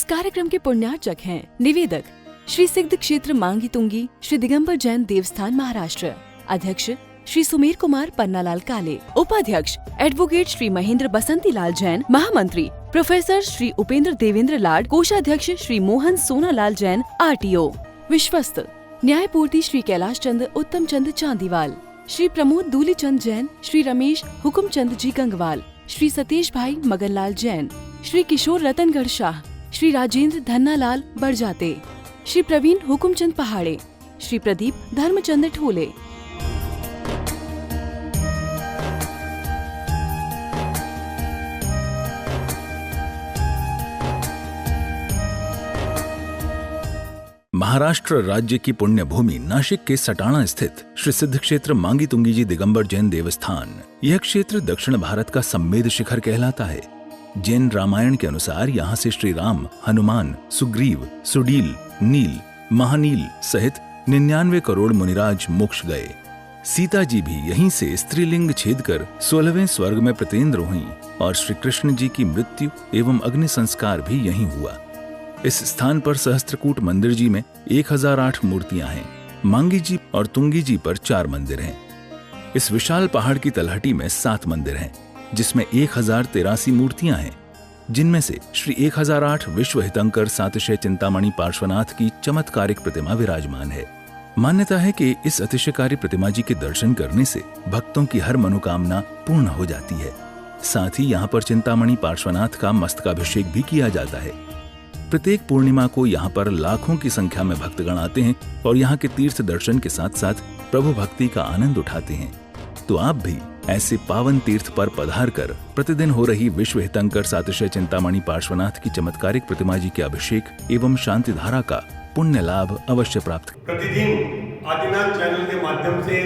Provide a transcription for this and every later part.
कार्यक्रम के पुण्यार्चक हैं निवेदक श्री सिद्ध क्षेत्र मांगी तुंगी श्री दिगंबर जैन देवस्थान महाराष्ट्र, अध्यक्ष श्री सुमेर कुमार पन्नालाल काले, उपाध्यक्ष एडवोकेट श्री महेंद्र बसंती लाल जैन, महामंत्री प्रोफेसर श्री उपेंद्र देवेंद्र लाड, कोषाध्यक्ष श्री मोहन सोनालाल जैन RTO, विश्वस्त न्यायपूर्ति श्री कैलाश चंद उत्तम चंद चांदीवाल, श्री प्रमोद दूली चंद जैन, श्री रमेश हुकुमचंद जी गंगवाल, श्री सतीश भाई मगनलाल जैन, श्री किशोर रतनगढ़ शाह, श्री राजेंद्र धन्नालाल बड़जाते, श्री प्रवीण हुकुमचंद पहाड़े, श्री प्रदीप धर्मचंद ठोले। महाराष्ट्र राज्य की पुण्य भूमि नाशिक के सटाणा स्थित श्री सिद्ध क्षेत्र मांगी तुंगी जी दिगंबर जैन देवस्थान, यह क्षेत्र दक्षिण भारत का सम्मेद शिखर कहलाता है। जैन रामायण के अनुसार यहाँ से श्री राम, हनुमान, सुग्रीव, सुडील, नील, महानील सहित 99 करोड़ मुनिराज मोक्ष गए। सीता जी भी यहीं से स्त्रीलिंग छेद कर 16वें स्वर्ग में प्रतिन्द्र हुईं और श्री कृष्ण जी की मृत्यु एवं अग्नि संस्कार भी यहीं हुआ। इस स्थान पर सहस्त्रकूट मंदिर जी में 1008 मूर्तियां हैं। मांगी जी और तुंगी जी पर 4 मंदिर हैं। इस विशाल पहाड़ की तलहटी में 7 मंदिर हैं, जिसमें 1083 मूर्तियां हैं, जिनमें से श्री 1008 विश्व हितंकर सातिशय चिंतामणि पार्श्वनाथ की चमत्कारिक प्रतिमा विराजमान है। मान्यता है कि इस अतिशयकारी प्रतिमा जी के दर्शन करने से भक्तों की हर मनोकामना पूर्ण हो जाती है। साथ ही यहाँ पर चिंतामणि पार्श्वनाथ का मस्तकाभिषेक भी किया जाता है। प्रत्येक पूर्णिमा को यहाँ पर लाखों की संख्या में भक्तगण आते हैं और यहाँ के तीर्थ दर्शन के साथ साथ प्रभु भक्ति का आनंद उठाते हैं। तो आप भी ऐसे पावन तीर्थ पर पधार कर प्रतिदिन हो रही विश्व हितंकर सातिशय चिंतामणि पार्श्वनाथ की चमत्कारिक प्रतिमा जी के अभिषेक एवं शांति धारा का पुण्य लाभ अवश्य प्राप्त। प्रतिदिन आदिनाथ चैनल के माध्यम से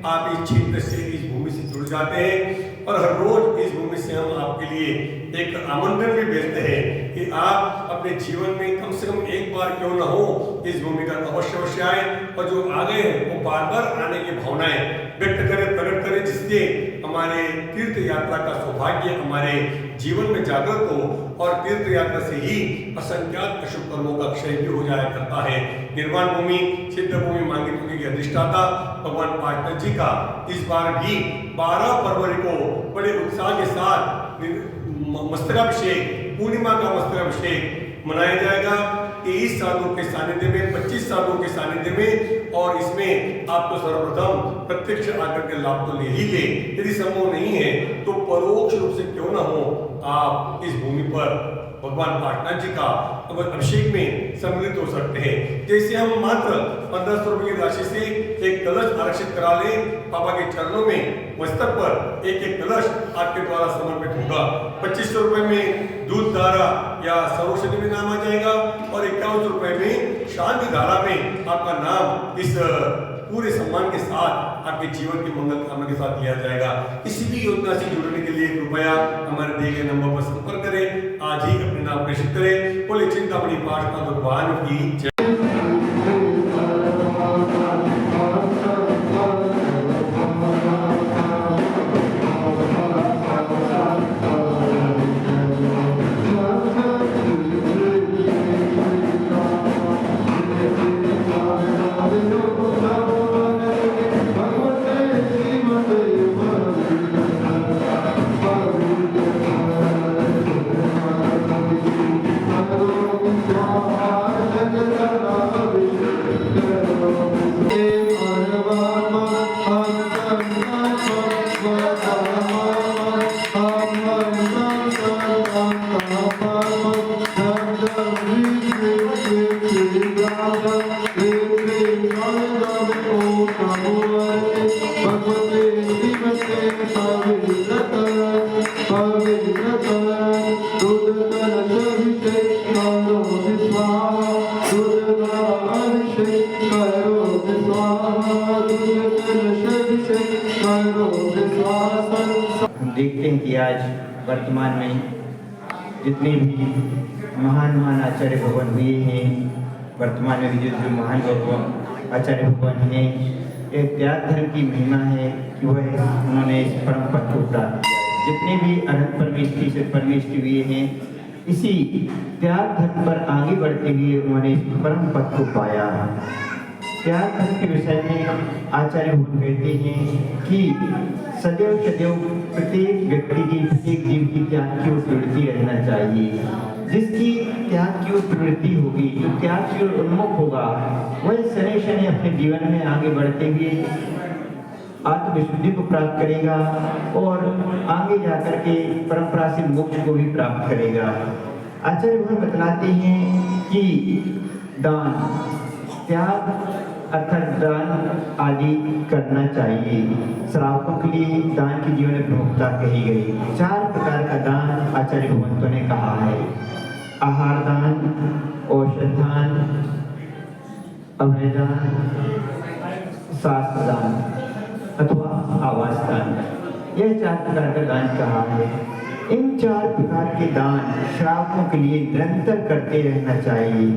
आप इस क्षेत्र से, इस भूमि से जुड़ जाते हैं और हर रोज इस भूमि से हम आपके लिए एक आमंत्रण भी भेजते हैं कि आप अपने जीवन में कम से कम एक बार क्यों न हो इस भूमि का अवश्य आए और जो आ गए हैं वो बार बार आने की भावनाएं व्यक्त करें, प्रकट करें, जिससे हमारे तीर्थ यात्रा का सौभाग्य हमारे जीवन में जागृत हो और तीर्थ यात्रा से ही असंख्यात अशुभ कर्मों का क्षय भी हो जाया करता है। निर्वाण भूमि सिद्ध भूमि मांगी तुंगी के अधिष्ठाता भगवान पाटन जी का इस बार भी 12 फरवरी को बड़े उत्साह के साथ मस्तकाभिषेक, पूर्णिमा का मस्तकाभिषेक मनाया जाएगा। 23 साधुओं के सानिध्य में, 25 साधुओं के सानिध्य में, और इसमें आप तो सर्वप्रथम प्रत्यक्ष आकर के लाभ तो ले ही ले, यदि संभव नहीं है तो परोक्ष रूप से क्यों ना हो आप इस भूमि पर भगवान पाटनाथ जी का अभिषेक में सम्मिलित हो सकते हैं। जैसे हम मात्र 1500 रुपये की राशि से एक कलश आरक्षित करा लें, बाबा के चरणों में मस्तक पर एक कलश आपके द्वारा समर्पित होगा। 2500 रुपये में दूध धारा या सरोषधि में नाम आ जाएगा और 51 रुपये में शांति धारा में आपका नाम इस पूरे सम्मान के साथ आपके जीवन की मंगल कामना के साथ लिया जाएगा। किसी भी योजना से जुड़ने के लिए कृपया हमारे दिए गए नंबर पर संपर्क करें, आज ही अपने नाम प्रेषित करें। बोले चिंतामणि पार्श्वनाथ भगवान की जय। देखते हैं कि आज वर्तमान में जितने भी महान आचार्य भगवान हुए हैं, वर्तमान में भी जो महान आचार्य भगवान हैं, एक त्याग धर्म की महिमा है कि वह उन्होंने इस परम पद को प्राप्त किया। जितने भी अनंत परमेष्टि से परमेष्टि हुए हैं, इसी त्याग धर्म पर आगे बढ़ते हुए उन्होंने परम पद को पाया। त्याग धर्म के विषय में आचार्य भगवान कहते हैं कि सदैव सदैव प्रत्येक व्यक्ति की, प्रत्येक जीव की त्याग की ओर प्रवृत्ति रहना चाहिए। जिसकी त्याग की ओर प्रवृत्ति होगी, जो त्याग की ओर उन्मुख होगा, वह शनि शनि अपने जीवन में आगे बढ़ते हुए आत्मविशुद्धि को प्राप्त करेगा और आगे जाकर के परंपरा से मोक्ष को भी प्राप्त करेगा। आचार्य भगवान बतलाते हैं कि दान, त्याग अर्थात दान आदि करना चाहिए। श्रावकों के लिए दान की जीवन में प्रमुखता कही गई। 4 प्रकार का दान आचार्य भगवंतों ने कहा है। आहार दान, औषध दान, अभय दान, शास्त्र दान अथवा आवास दान। यह 4 प्रकार का दान कहा है। इन 4 प्रकार के दान श्रावकों के लिए निरंतर करते रहना चाहिए।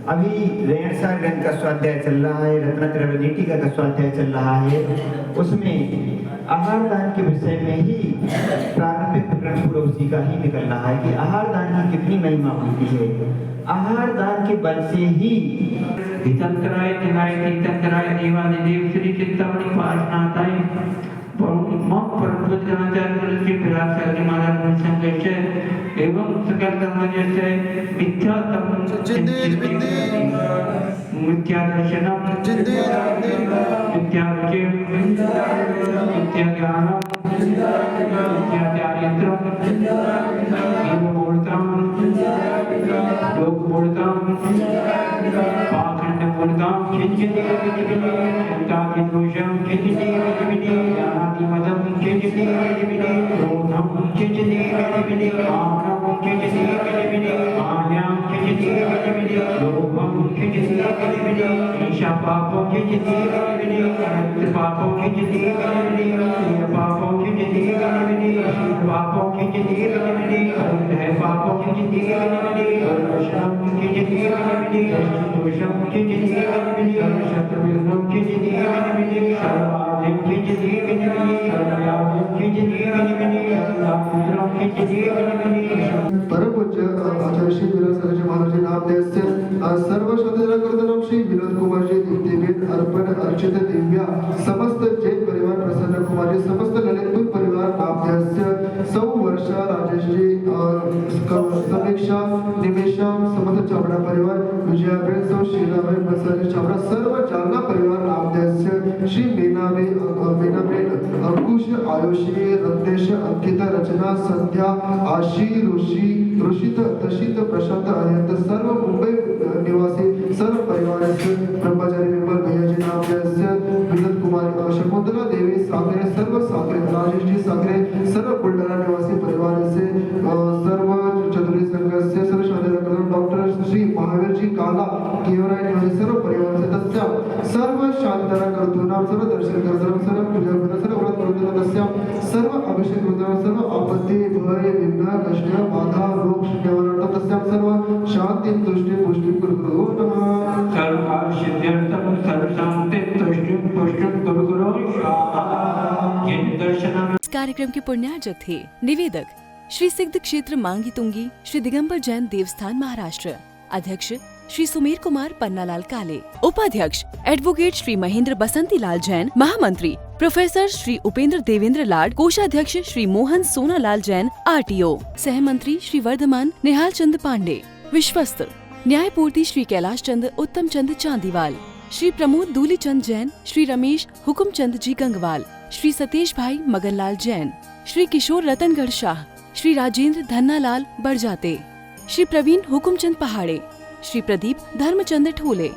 अभी रेणसार ग्रंथ का स्वाध्याय चल रहा है, रत्नत्रय नीतिका का स्वाध्याय चल रहा है। उसमें आहार दान के विषय में ही प्रारंभिक प्रकरण पूरा उसी का ही निकल रहा है कि आहार दान की कितनी महिमा होती है। आहार दान के बल से ही हितंतराय जनाय तीर्थंकराय देवादिदेव श्री चिंतामणि पार्षनाथाय परमपूज्याचार्य विराट सागरी महाराज संघर्ष एवं सकल धर्मजस्य मिथ्यात्म मिथ्या दर्शनम मिथ्या रुचि मिथ्या ज्ञान मिथ्या चारित्रम एवं मूर्तम लोक मूर्तम पाखंड मूर्तम चिंतिते विधिविधि चिंताति दोषम चिंतिते विधिविधि ज्ञानादि मदम चिंतिते विधिविधि क्रोधम चिंतिते विधिविधि कामम चिंतिते विधिविधि मान्यम चिंतिते विधिविधि लोभम चिंतिते विधिविधि ईशा पापम चिंतिते विधिविधि मित्र पापम चिंतिते विधिविधि ये पापम चिंतिते विधिविधि पापम चिंतिते विधिविधि है पापम चिंतिते विधिविधि दोषम चिंतिते विधिविधि दोषम चिंतिते विधिविधि शत्रुविघ्नं चिंतिते विधिविधि सर्वाधिक चिंतिते विधिविधि सर्वयाधिक चिंतिते विधिविधि सर्वपुत्रं चिंतिते विधिविधि। परम पूज्य आचार्य श्री विराट सागरी महाराज नामदेवस्य सर्व श्रद्धाकर्तृ श्री विनोद कुमार जी दिव्य अर्पण अर्चित दिव्या समस्त जैन परिवार प्रसन्न कुमार जी समस्त ललितपुर परिवार नामदेवस्य सौ वर्षा राजेश जी समीक्षा निमेशा समस्त चावड़ा परिवार विजयाबेन सौ शीलाबाई मसाले चावड़ा सर्व जालना परिवार नामदेवस्य श्री मीनाबेन अंकुश आयुषी रत्नेश अंकिता रचना संध्या आशी ऋषित दशित प्रशांत अनंत सर्व मुंबई निवासी सर्व परिवार ब्रह्मचारी निर्मल भैया जी नामदेवस्य विनोद कुमार शकुंतला देवी सागरे सर्व सागरे राजेश जी सागरे सर्व बुलढाणा निवासी परिवार से सर्व चतुर्थी संघ से सर्व शांति डॉक्टर श्री महावीर जी काला केवराय निवासी सर्व परिवार से तस्याम सर्व शांतरा कर्तूनाम सर्व दर्शन कर्तूनाम सर्व पूजा कर्तूनाम सर्व व्रत कर्तूनाम तस्याम सर्व अभिषेक कर्तूनाम सर्व आपत्ति भय विघ्न कष्ट बाधा रोग निवारण तस्याम सर्व शांति तुष्टि पुष्टि गुरु नमः सर्व सिद्ध्यर्थम सर्व शांति तुष्टि पुष्टि गुरु स्वाहा। जिन दर्शनम इस कार्यक्रम के पुण्यार्जक थे निवेदक श्री सिद्ध क्षेत्र मांगी तुंगी श्री दिगंबर जैन देवस्थान महाराष्ट्र, अध्यक्ष श्री सुमेर कुमार पन्नालाल काले, उपाध्यक्ष एडवोकेट श्री महेंद्र बसंती लाल जैन, महामंत्री प्रोफेसर श्री उपेंद्र देवेंद्र लाड, कोषाध्यक्ष श्री मोहन सोनालाल जैन RTO, सहमंत्री श्री वर्धमान निहाल चंद पांडे, विश्वस्त न्यायपूर्ति श्री कैलाश चंद उत्तम चंद चांदीवाल, श्री प्रमोद दूली चंद जैन, श्री रमेश हुकुम चंद जी गंगवाल, श्री सतीश भाई मगनलाल जैन, श्री किशोर रतनगढ़ शाह, श्री राजेंद्र धन्नालाल बड़जाते, श्री प्रवीण हुकुमचंद पहाड़े, श्री प्रदीप धर्मचंद ठोले।